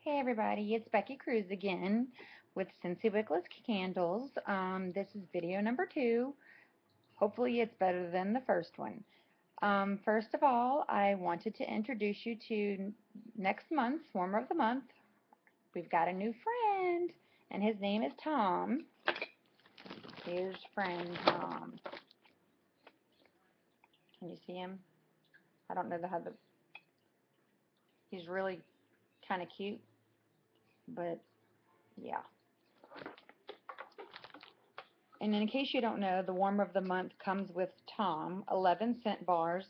Hey everybody, it's Becky Kruse again with Scentsy Wickless Candles. This is video number 2. Hopefully it's better than the first one. First of all, I wanted to introduce you to next month's Warmer of the Month. We've got a new friend, and his name is Tom. Here's friend Tom. Can you see him? I don't know how the... He's really kind of cute, but yeah. And in case you don't know, the Warmer of the Month comes with Tom, 11 scent bars,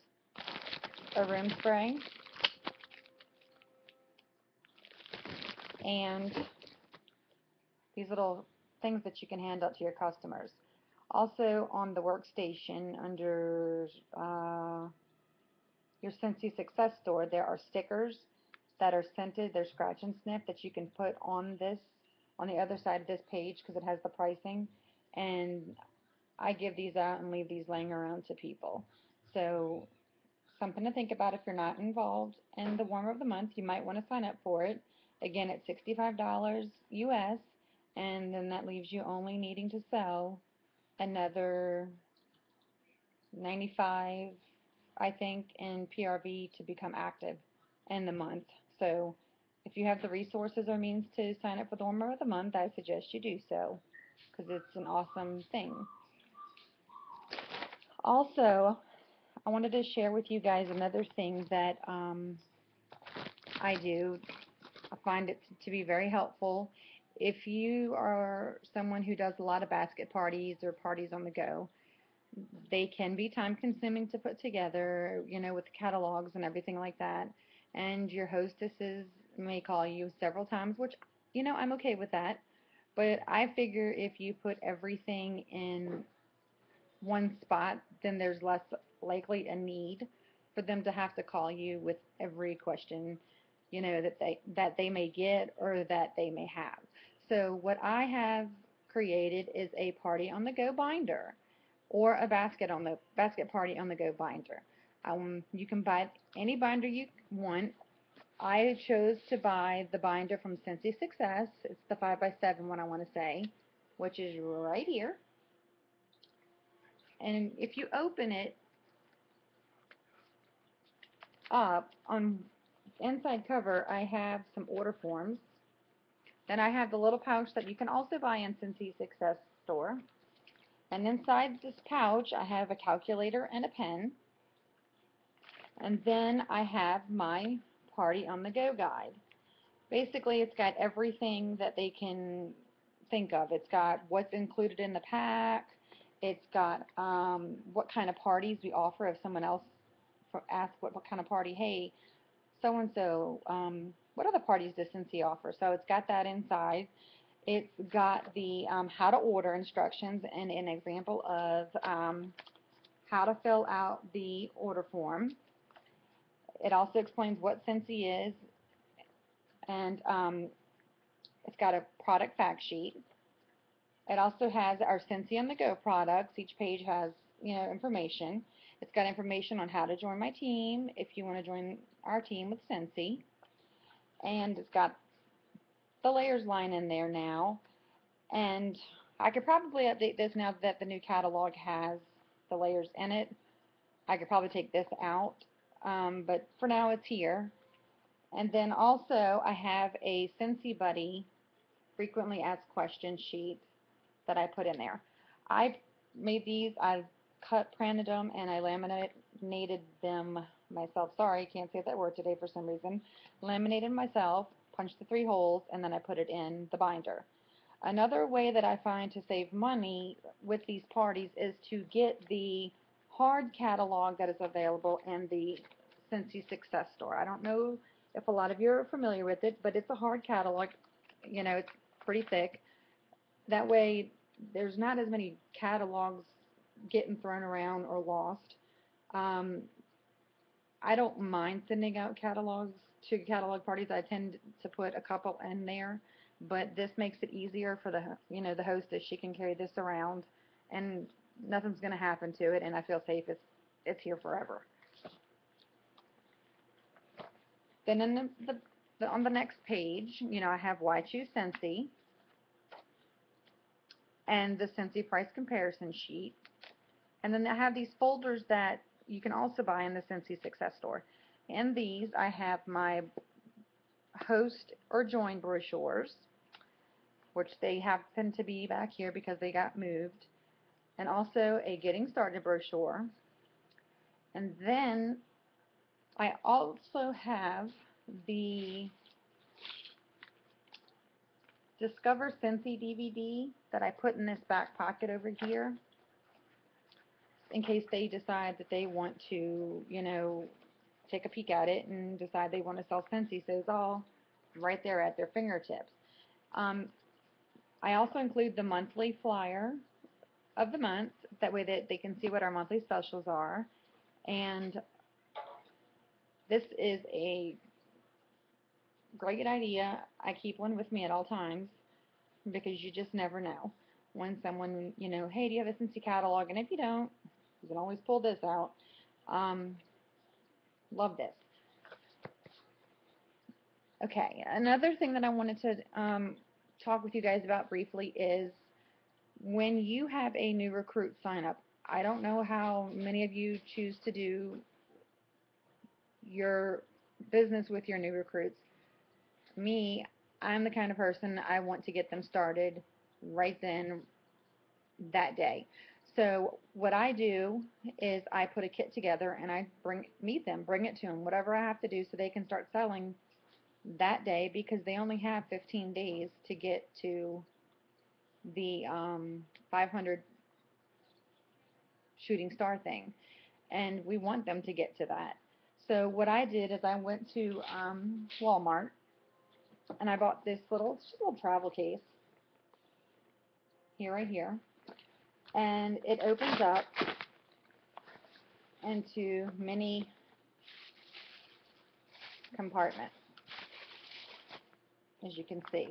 a room spray, and these little things that you can hand out to your customers. Also on the workstation under your Scentsy Success store, there are stickers that are scented. They're scratch and sniff that you can put on this, on the other side of this page, because it has the pricing. And I give these out and leave these laying around to people. So something to think about if you're not involved in the Warmer of the Month. You might want to sign up for it. Again, it's $65 US, and then that leaves you only needing to sell another 95, I think, in PRV to become active in the month. So if you have the resources or means to sign up for the Warmer of the Month, I suggest you do so, because it's an awesome thing. Also, I wanted to share with you guys another thing that I do. I find it to be very helpful. If you are someone who does a lot of basket parties or parties on the go, they can be time consuming to put together, with catalogs and everything like that. And your hostesses may call you several times, which, I'm okay with that. But I figure if you put everything in one spot, then there's less likely a need for them to have to call you with every question, that they may get or that they may have. So what I have created is a party on the go binder, or a basket party on the go binder. You can buy any binder you want. I chose to buy the binder from Scentsy Success. It's the 5x7 one, I want to say, which is right here. And if you open it up, on the inside cover, I have some order forms. Then I have the little pouch that you can also buy in Scentsy Success store. And inside this pouch, I have a calculator and a pen. And then I have my Party on the Go guide. Basically, it's got everything that they can think of. It's got what's included in the pack. It's got what kind of parties we offer. If someone else asks what kind of party, hey, so-and-so, what other parties does Scentsy offer? So it's got that inside. It's got the how to order instructions and an example of how to fill out the order form. It also explains what Scentsy is, and it's got a product fact sheet. It also has our Scentsy on the Go products. Each page has, information. It's got information on how to join my team if you want to join our team with Scentsy. And it's got the layers line in there now. And I could probably update this now that the new catalog has the layers in it. I could probably take this out, but for now it's here. And then also I have a Scentsy Buddy frequently asked questions sheet that I put in there. I made these, I printed them, and I laminated them myself. Sorry, I can't say that word today for some reason. Laminated myself, punched the 3 holes, and then I put it in the binder. Another way that I find to save money with these parties is to get the hard catalog that is available in the Scentsy Success store. I don't know if a lot of you are familiar with it, but it's a hard catalog. It's pretty thick. That way, there's not as many catalogs getting thrown around or lost. Um, I don't mind sending out catalogs to catalog parties. I tend to put a couple in there, but this makes it easier for the hostess. She can carry this around, and nothing's going to happen to it, and I feel safe. It's here forever. Then in the on the next page, you know, I have Why Choose Scentsy and the Scentsy price comparison sheet. And then I have these folders that you can also buy in the Scentsy Success Store. In these, I have my host or join brochures, which they happen to be back here because they got moved, and also a getting started brochure. And then I also have the Discover Scentsy DVD that I put in this back pocket over here in case they decide that they want to, you know, take a peek at it and decide they want to sell Scentsy. So it's all right there at their fingertips. Um, I also include the monthly flyer of the month. That way that they can see what our monthly specials are. And this is a great idea. I keep one with me at all times because you just never know when someone, you know, hey, do you have a Scentsy catalog? And if you don't, you can always pull this out. Love this. Okay, another thing that I wanted to talk with you guys about briefly is when you have a new recruit sign up. I don't know how many of you choose to do your business with your new recruits. Me, I'm the kind of person I want to get them started right then, that day. So what I do is I put a kit together and I meet them, bring it to them, whatever I have to do so they can start selling that day, because they only have 15 days to get to the 500 shooting star thing, and we want them to get to that. So what I did is I went to Walmart and I bought this just a little travel case here, right here, and it opens up into many compartments, as you can see.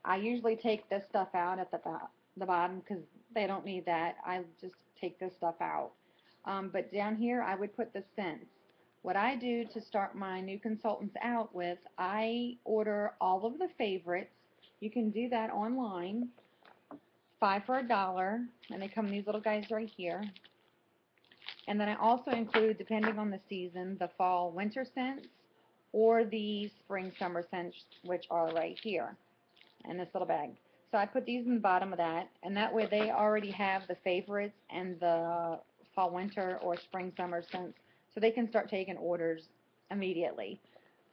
I usually take this stuff out at the bottom because they don't need that. I just take this stuff out. But down here, I would put the scents. What I do to start my new consultants out with, I order all of the favorites. You can do that online, 5 for $1, and they come in these little guys right here. And then I also include, depending on the season, the fall winter scents or the spring summer scents, which are right here in this little bag. So I put these in the bottom of that, and that way they already have the favorites and the fall, winter, or spring, summer scents, so they can start taking orders immediately.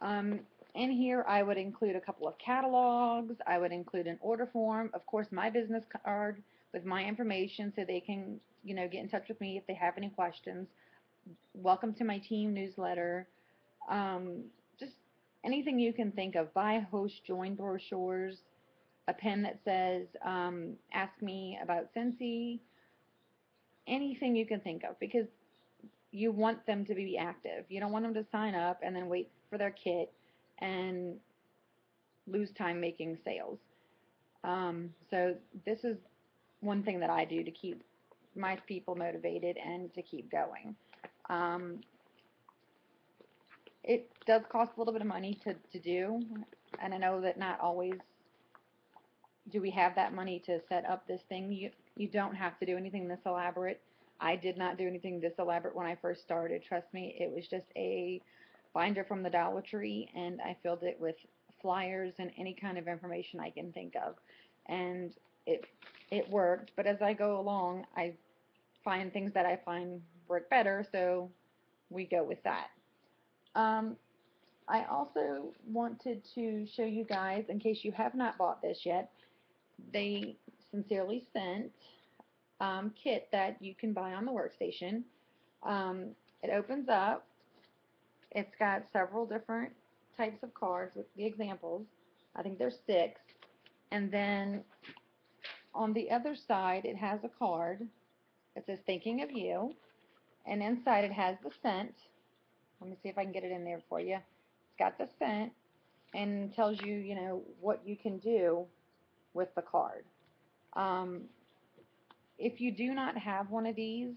In here, I would include a couple of catalogs. I would include an order form, of course, my business card with my information, so they can, you know, get in touch with me if they have any questions. Welcome to my team newsletter. Just anything you can think of. Buy, host, join brochures. A pen that says, ask me about Scentsy, anything you can think of, because you want them to be active. You don't want them to sign up and then wait for their kit and lose time making sales. So this is one thing that I do to keep my people motivated and to keep going. It does cost a little bit of money to do, and I know that not always do we have that money to set up this thing. You don't have to do anything this elaborate. I did not do anything this elaborate when I first started. Trust me, it was just a binder from the Dollar Tree, and I filled it with flyers and any kind of information I can think of. And it worked, but as I go along, I find things that I find work better, so we go with that. I also wanted to show you guys, in case you have not bought this yet, they Sincerely Scent kit that you can buy on the workstation. It opens up. It's got several different types of cards with the examples. I think there's 6. And then on the other side, it has a card that says thinking of you. And inside it has the scent. Let me see if I can get it in there for you. It's got the scent and tells you, you know, what you can do with the card. If you do not have one of these,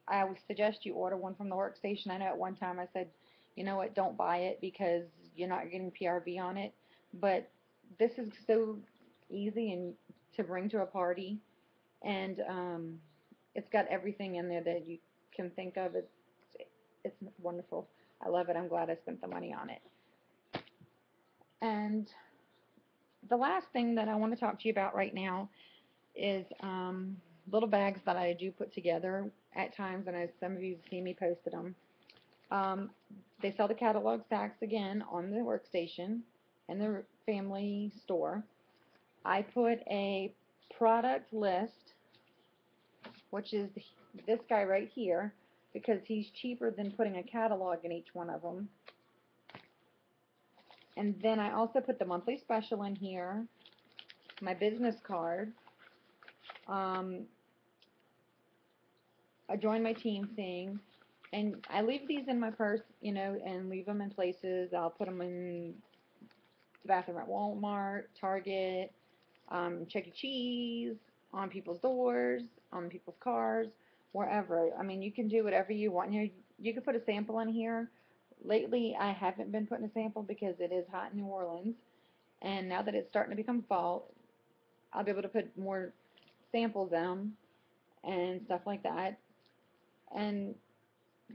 I would suggest you order one from the workstation. I know at one time I said, you know what, don't buy it because you're not getting PRV on it. But this is so easy and to bring to a party, and it's got everything in there that you can think of. It's wonderful. I love it. I'm glad I spent the money on it. And the last thing that I want to talk to you about right now is little bags that I do put together at times, and as some of you have seen me posted them. Um, they sell the catalog sacks again on the workstation in the family store. I put a product list, which is this guy right here, because he's cheaper than putting a catalog in each one of them. And then I also put the monthly special in here, my business card, um, a join my team thing, and I leave these in my purse, you know, and leave them in places. I'll put them in the bathroom at Walmart, Target, Chuck E. Cheese, on people's doors, on people's cars, wherever. I mean, you can do whatever you want here. You can put a sample in here. Lately, I haven't been putting a sample because it is hot in New Orleans, and now that it's starting to become fall, I'll be able to put more samples in and stuff like that. And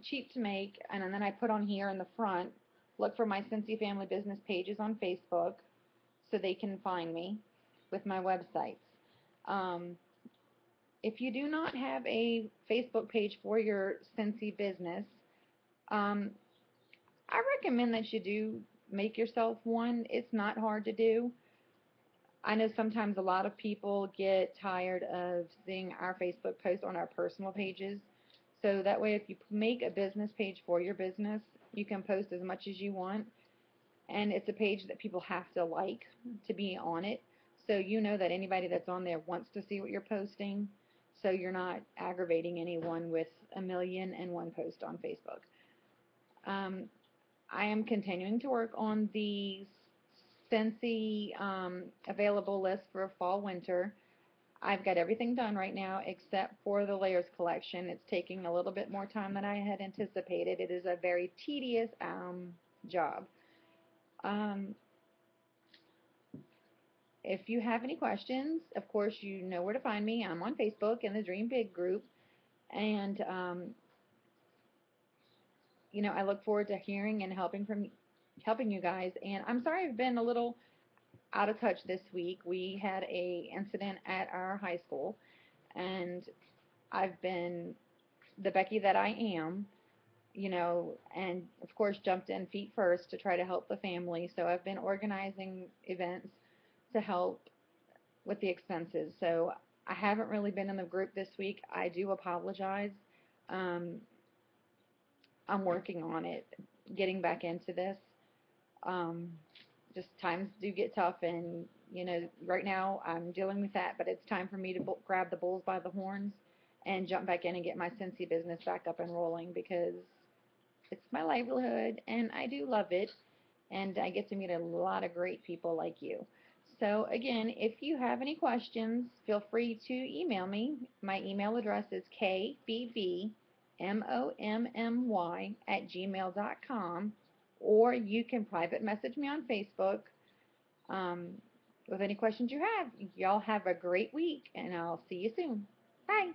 cheap to make, and then I put on here in the front, look for my Scentsy family business pages on Facebook so they can find me with my websites. Um, if you do not have a Facebook page for your Scentsy business, um, I recommend that you do make yourself one. It's not hard to do. I know sometimes a lot of people get tired of seeing our Facebook posts on our personal pages. So that way, if you make a business page for your business, you can post as much as you want. And it's a page that people have to like to be on it. So you know that anybody that's on there wants to see what you're posting. So you're not aggravating anyone with a million and one post on Facebook. Um, I am continuing to work on the Scentsy available list for fall winter. I've got everything done right now except for the layers collection. It's taking a little bit more time than I had anticipated. It is a very tedious job. Um, if you have any questions, of course you know where to find me. I'm on Facebook in the Dream Big group, and you know, I look forward to hearing and helping you guys. And I'm sorry I've been a little out of touch this week. We had a incident at our high school, and I've been the Becky that I am, you know, and of course jumped in feet first to try to help the family. So I've been organizing events to help with the expenses. So I haven't really been in the group this week. I do apologize. Um, I'm working on it, getting back into this. Um, just times do get tough, and you know, right now I'm dealing with that. But it's time for me to grab the bulls by the horns and jump back in and get my Scentsy business back up and rolling because it's my livelihood and I do love it, and I get to meet a lot of great people like you. So again, if you have any questions, feel free to email me. My email address is kbbmommy@gmail.com, or you can private message me on Facebook um, with any questions you have. Y'all have a great week, and I'll see you soon. Bye.